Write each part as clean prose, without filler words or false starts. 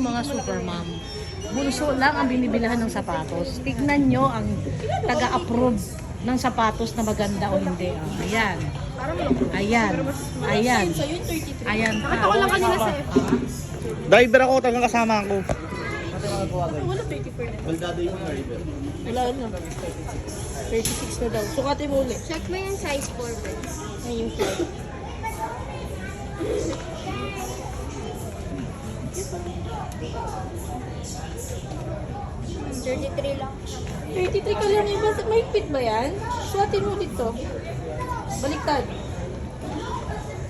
nyo mga super mom. Bunso lang ang binibilahan ng sapatos. Tignan nyo ang taga-approve ng sapatos na maganda o hindi. Oh, ayan. Ayan. Ayan. Ayan. Nakita ko lang kanina sa FB. Driver ako, talagang kasama ako. Wala 30 per net. Wala na. 36 na daw. Sukatin mo ulit. Check mo yung size 4, bro. Ay, yung size. $33 lang. 33 ka lang yung basta. May fit ba yan? Sukatin mo ulit to. Baliktad.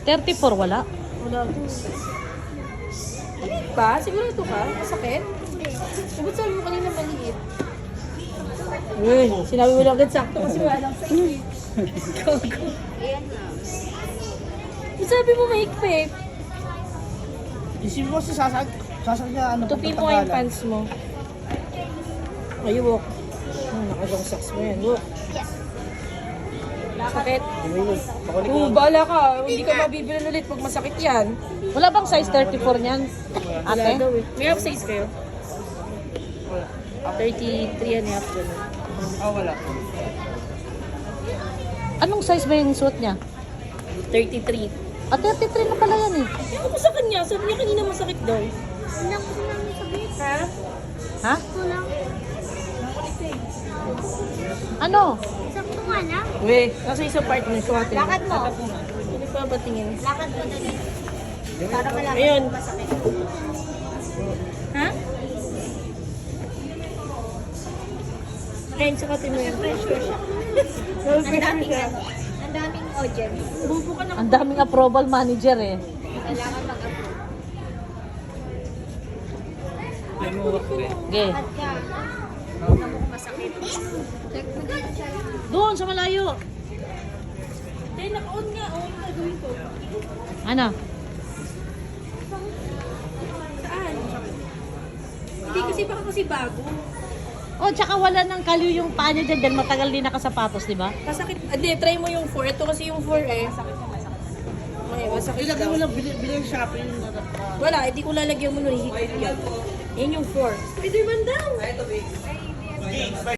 34 wala. Wala to. Maliit pa? Siguro ito ka? Masakit? Sabi sabi mo kanina maliit. Uy, sinabi mo lang agad sakto kasi wala lang sa iyo. Ayan na. Sabi mo mahigpit. Isipin mo si Sasag niya ano Tupi mo yung pants mo. Ay, walk. Nakagawang socks mo yan. Walk. Yes. Sakit. Pakulik Kung bala ka, hindi ka mabibili ulit pag masakit yan. Wala bang size 34 niyan? Wala Ate? daw eh. May half size kayo? 33 and a half dun. wala. Anong size ba yung suot niya? 33. Ah, 33 na pala yan eh. Ano mo sa kanya? Sabi niya kanina masakit daw. Wala ko namin sabihin. Ha? Ha? Kulang. Ano? Sakto nga lang. We, nasa isang part na suwatin. Lakad mo. Hindi pa ba tingin? Lakad mo na din. Para malaman Ayun. kung masakit. Ha? Ayun, sukatin mo yun. Pressure siya. Ang Ang daming audience. Bubo ka na. Ang daming approval manager eh. Kailangan mag-approve. Okay. Lakad ka. Huwag na mo kung masakit. Check mo din siya. Doon sa malayo. Hindi, naka-on nga. On na gawin ko. Ano? Saan? Hindi kasi baka kasi bago. Oh, tsaka wala nang kalyo yung paa niya dyan dahil matagal din nakasapatos, di ba? Masakit. Hindi, try mo yung 4. Ito kasi yung 4 eh. May masakit Ilagay daw. mo lang, bilang shopping. Wala, hindi ko lalagyan mo nun. Hihigit yan. Yan yung 4. Spider-Man daw!